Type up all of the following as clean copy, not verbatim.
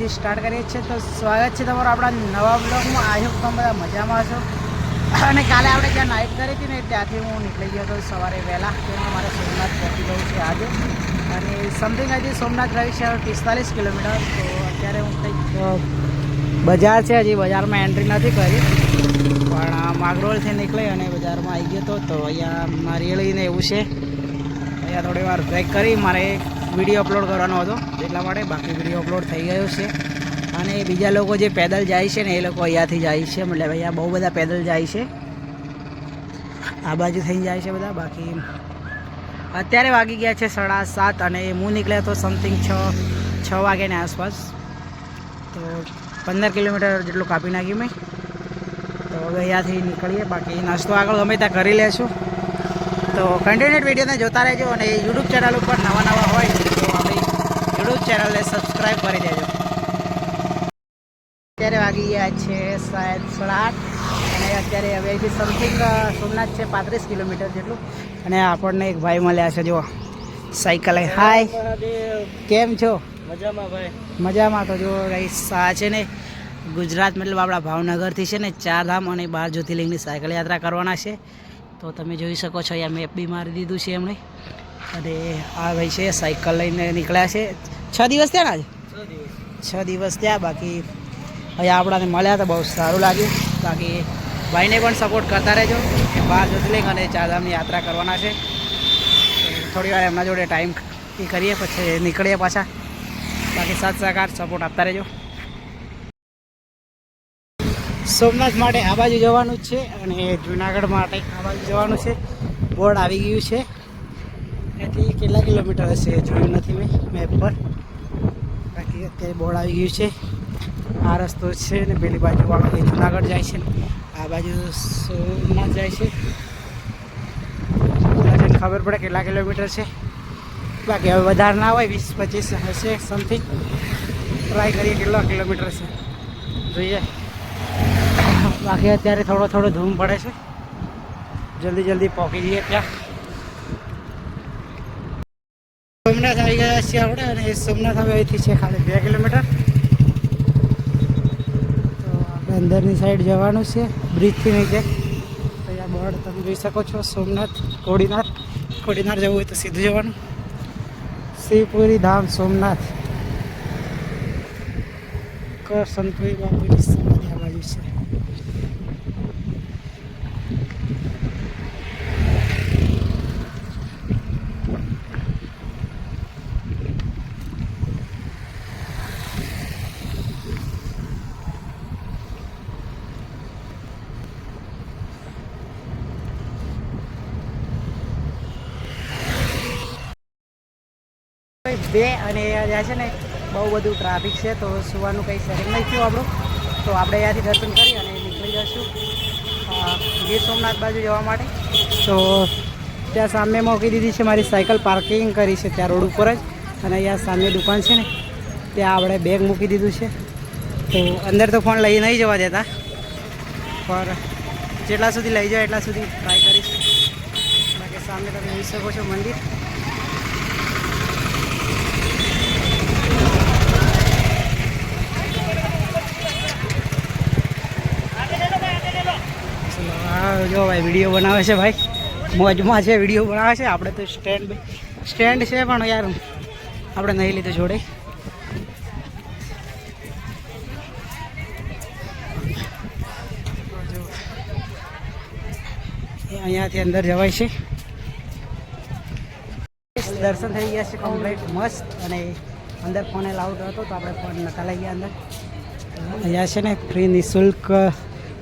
અહીંથી સ્ટાર્ટ કરીએ છીએ. તો સ્વાગત છે તમારું આપણા નવા બ્લોગમાં. આઈ હોપ તમે બધા મજામાં છો. અને કાલે આપણે જ્યાં નાઇટ કરી હતી ને ત્યાંથી હું નીકળી ગયો હતો સવારે વહેલા, કેમ કે મારે સોમનાથ પહોંચી ગયું છે આજે. અને સમથિંગ હજી સોમનાથ રહ્યું છે 45 કિલોમીટર. તો અત્યારે હું કંઈક બજાર છે, હજી બજારમાં એન્ટ્રી નથી કરી, પણ માગરોળથી નીકળી અને બજારમાં આવી ગયો હતો. તો અહીંયા નારિયેળીને એવું છે, અહીંયા થોડી વાર બ્રેક કરી મારે વિડીયો અપલોડ કરવાનો હતો એટલા માટે. બાકી વિડીયો અપલોડ થઈ ગયો છે. અને બીજા લોકો જે પેદલ જાય છે ને એ લોકો અહીંયાથી જાય છે, મતલબ અહીંયા બહુ બધા પેદલ જાય છે, આ બાજુ થઈ જાય છે બધા. બાકી અત્યારે વાગી ગયા છે 7:30 અને હું નીકળ્યા તો સમથિંગ 6 વાગ્યાની આસપાસ. તો 15 કિલોમીટર જેટલું કાપી નાખ્યું મેં. તો હવે અહીંયાથી નીકળીએ. બાકી નાસ્તો આગળ ગમે ત્યાં કરી લેશું. તો કન્ટિન્યુઅસ વિડીયોને જોતા રહેજો. અને યુટ્યુબ ચેનલ ઉપર નવા હોય તો આપણી યુટ્યુબ ચેનલને સબસ્ક્રાઈબ કરી દેજો. અત્યારે વાગી ગયા છે શાયદ 8:30 અને અત્યારે હવે અહીંથી સમથિંગ સોમનાથ છે 35 કિલોમીટર જેટલું. અને આપણને એક ભાઈ મળ્યા છે, જો સાયકલ. હાય, કેમ છો? મજામાં ભાઈ, મજામાં. તો જો ગાઈસ આ છે ને ગુજરાત મતલબ આપણા ભાવનગરથી છે ને 4 ધામ અને 12 જ્યોતિર્લિંગની સાયકલ યાત્રા કરવાના છે. તો તમે જોઈ શકો છો અહીંયા મેપ બી મારી દીધું છે એમણે. અને આ ભાઈ છે સાયકલ લઈને નીકળ્યા છે. 6 દિવસ થયા ને આજે? 6 દિવસ થયા. બાકી અહીંયા આપણાને મળ્યા તો બહુ સારું લાગ્યું. બાકી ભાઈને પણ સપોર્ટ કરતા રહેજો. 12 જ્યોતિર્લિંગ અને 4 ધામની યાત્રા કરવાના છે. થોડી વાર એમના જોડે ટાઈમ એ કરીએ, પછી નીકળીએ પાછા. બાકી સાથ સહકાર સપોર્ટ આપતા રહેજો. સોમનાથ માટે આ બાજુ જવાનું જ છે અને જુનાગઢ માટે આ બાજુ જવાનું છે. બોર્ડ આવી ગયું છે. એથી કેટલા કિલોમીટર હશે જોયું નથી મેં મેપ પર. બાકી અત્યારે બોર્ડ આવી ગયું છે. આ રસ્તો છે ને પેલી બાજુ વાળો એ જુનાગઢ જાય છે ને આ બાજુ સોમનાથ જાય છે. ખબર પડે કેટલા કિલોમીટર છે. બાકી હવે વધારે ના હોય, 20-25 હશે સમથિંગ. ટ્રાય કરીએ કેટલા કિલોમીટર છે જોઈએ. બાકી અત્યારે થોડો ધૂમ પડે છે. જલ્દી પહોંચી જઈએ ત્યાં. સોમનાથ આવી ગયા છીએ આપણે. અને સોમનાથ હવે અહીંથી છે ખાલી 2 કિલોમીટર. તો આપણે અંદરની સાઈડ જવાનું છે બ્રિજથી નીચે. તો અહીંયા બોર્ડ તમે જોઈ શકો છો, સોમનાથ કોડીનાર જવું હોય તો સીધું જવાનું. શિવપુરી ધામ સોમનાથ. સંતોઈ બાપુની સમાધિ આ બાજુ છે. બે અને ત્યાં છે ને બહુ બધું ટ્રાફિક છે, તો સુવાનું કંઈ સેટિંગ નહીં થયું આપણું. તો આપણે અહીંયાથી દર્શન કરી અને નીકળી જઈશું ગીર સોમનાથ બાજુ જવા માટે. તો ત્યાં સામે મૂકી દીધી છે મારી સાયકલ, પાર્કિંગ કરી છે ત્યાં રોડ ઉપર જ. અને અહીંયા સામે દુકાન છે ને ત્યાં આપણે બેગ મૂકી દીધું છે. તો અંદર તો ફોન લઈ નહીં જવા દેતા, પણ જેટલા સુધી લઈ જાય એટલા સુધી ટ્રાય કરીશું. બાકી સામે તમે જોઈ શકો છો મંદિર. જો ભાઈ વિડીયો બનાવે છે, ભાઈ મોજમાં છે, વિડીયો બનાવે છે. આપણે તો સ્ટેન્ડ છે પણ યાર આપણે નહીં લીધું જોડે. અહીંયાથી અંદર જવાય છે. દર્શન થઈ ગયા છે કમ્પ્લીટ મસ્ત. અને અંદર ફોન એલાઉડ હતો તો આપણે ફોન નતા લઈ ગયા અંદર. અહીંયા છે ને ફ્રી નિઃશુલ્ક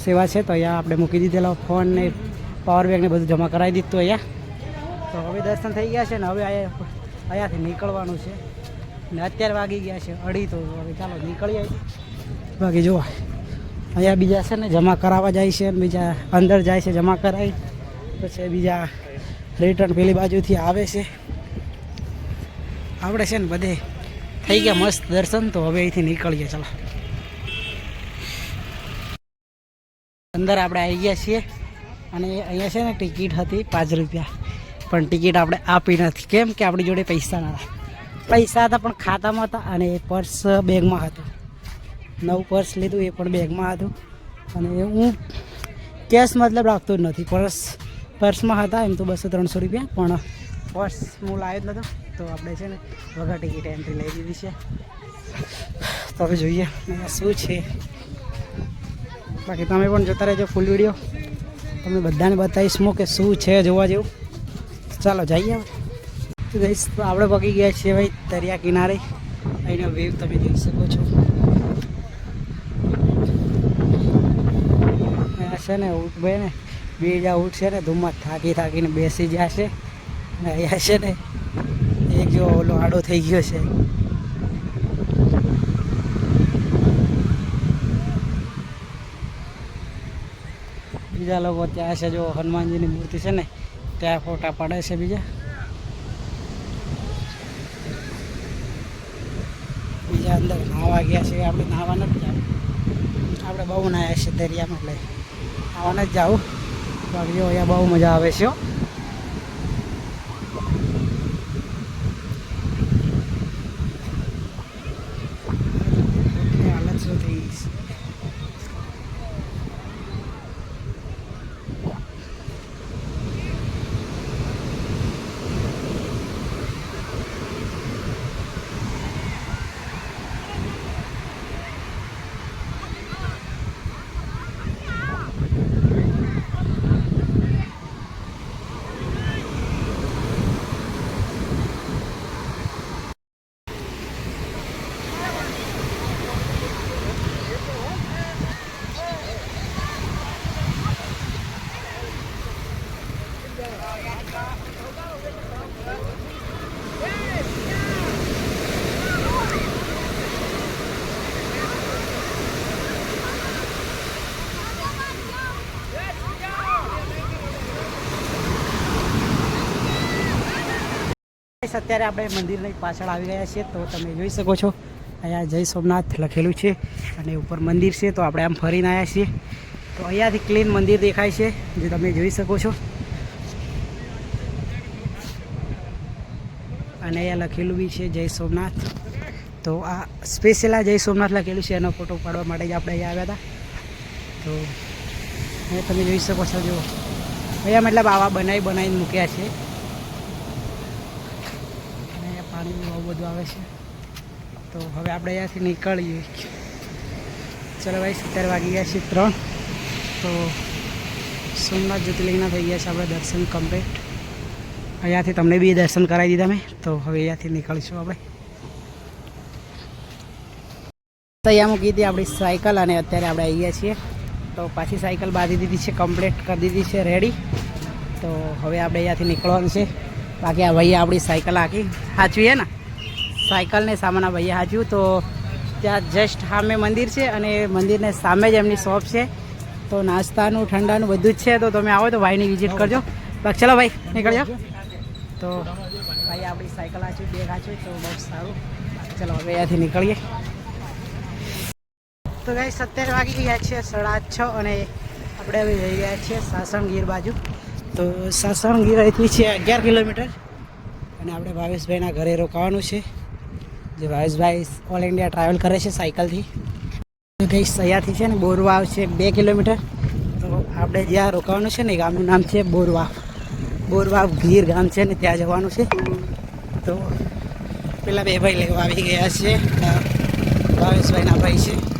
સેવા છે. તો અહીંયા આપણે મૂકી દીધેલો ફોન ને પાવર બેંક ને બધું જમા કરાવી દીધું અહીંયા. તો હવે દર્શન થઈ ગયા છે ને હવે અહીંયાથી નીકળવાનું છે. ને અત્યારે વાગી ગયા છે 2:30. તો હવે ચાલો નીકળીએ. બાકી જુઓ અહીંયા બીજા છે ને જમા કરાવવા જાય છે, બીજા અંદર જાય છે જમા કરાવી, પછી બીજા રિટર્ન પેલી બાજુથી આવે છે. આપણે છે ને બધે થઈ ગયા મસ્ત દર્શન. તો હવે અહીંથી નીકળીએ ચાલો. અંદર આપણે આવી ગયા છીએ અને અહીંયા છે ને ટિકિટ હતી 5 રૂપિયા, પણ ટિકિટ આપણે આપી નથી. કેમ કે આપણી જોડે પૈસા ન હતા. પૈસા હતા પણ ખાતામાં હતા અને પર્સ બેગમાં હતું. નવું પર્સ લીધું, એ પણ બેગમાં હતું. અને હું કેશ મતલબ રાખતો જ નથી. પર્સમાં હતા એમ તો 200-300 રૂપિયા, પણ પર્સ હું લાવ્યો જ નહોતો. તો આપણે છે ને વગર ટિકિટ એન્ટ્રી લઈ દીધી છે. તો હવે જોઈએ શું છે. બાકી તમે પણ જોતા રહેજો ફૂલ વિડીયો, તમને બધાને બતાવીશ હું કે શું છે જોવા જેવું. ચાલો જઈએ હવે. તો ગઈશ તો આપણે પગી ગયા છીએ ભાઈ દરિયા કિનારે. અહીંનો વેવ તમે જોઈ શકો છો. છે ને ઊંટ ભાઈ ને બીજા ઊંટ છે ને ધૂમમાં થાકીને બેસી ગયા છે. અને અહીંયા છે ને એક જો ઓલો આડો થઈ ગયો છે. બીજા લોકો ત્યાં છે જો હનુમાનજીની મૂર્તિ છે ને ત્યાં ફોટા પાડે છે. બીજા અંદર નાહવા ગયા છે. આપણે નાહવા નથી જવું, આપણે બહુ નાહ્યા છે દરિયામાં, એટલે નાહવા નથી જવું. બાકી અહીંયા બહુ મજા આવે છે. હાલત શું થઈ ગઈ છે. અત્યારે આપણે મંદિરની પાછળ આવી ગયા છીએ. તો તમે જોઈ શકો છો અહીંયા જય સોમનાથ લખેલું છે અને ઉપર મંદિર છે. તો આપણે આમ ફરીને આવ્યા છીએ. તો અહીંયાથી ક્લીન મંદિર દેખાય છે, જે તમે જોઈ શકો છો. અને અહીંયા લખેલું બી છે જય સોમનાથ. તો આ સ્પેશિયલ આ જય સોમનાથ લખેલું છે, એનો ફોટો પાડવા માટે જ આપણે અહીંયા આવ્યા હતા. તો અહીંયા તમે જોઈ શકો છો. જો અહીંયા મતલબ આવા બનાવીને મૂક્યા છે. પાણી બહુ બધું આવે છે. તો હવે આપણે અહીંયાથી નીકળીએ. ચલો ભાઈ 17 વાગી ગયા છે 3. તો સોમનાથ જ્યોતિર્લિંગના થઈ ગયા છે આપણે દર્શન કમ્પ્લીટ. અહીંયાથી તમને બી દર્શન કરાવી દીધા મેં. તો હવે અહીંયાથી નીકળીશું આપણે. તો અહીંયા મૂકી હતી આપણી સાયકલ અને અત્યારે આપણે આવી ગયા છીએ. તો પાછી સાયકલ બાંધી દીધી છે, કમ્પ્લીટ કરી દીધી છે, રેડી. તો હવે આપણે અહીંયાથી નીકળવાનું છે. બાકી આ ભૈયા આપણી સાયકલ આખી સાચવી ને, સાયકલને સામાના ભૈયા સાચવ્યું. તો ત્યાં જસ્ટ સામે મંદિર છે અને મંદિરને સામે જ એમની શોપ છે. તો નાસ્તાનું ઠંડાનું બધું જ છે. તો તમે આવો તો ભાઈની વિઝિટ કરજો. બાકી ચલો ભાઈ નીકળજો. તો ભાઈ આપણી સાયકલ સાચવી, બેગ સાચવી, તો બહુ સારું. ચલો હવે અહીંયાથી નીકળીએ. તો ભાઈ 17 વાગી ગયા છે 6:30 અને આપણે હવે જઈ ગયા છીએ સાસણગીર બાજુ. તો સાસણગીર અહીંથી છે 11 કિલોમીટર અને આપણે ભાવેશભાઈના ઘરે રોકાવાનું છે. જે ભાવેશભાઈ ઓલ ઇન્ડિયા ટ્રાવેલ કરે છે સાયકલથી. ગઈ અહીંયાથી છે ને બોરવાવ છે 2 કિલોમીટર. તો આપણે જ્યાં રોકાવાનું છે ને ગામનું નામ છે બોરવાવ ગીર ગામ છે ને ત્યાં જવાનું છે. તો પેલા બે ભાઈ લેવા આવી ગયા છે, ભાવેશભાઈના ભાઈ છે.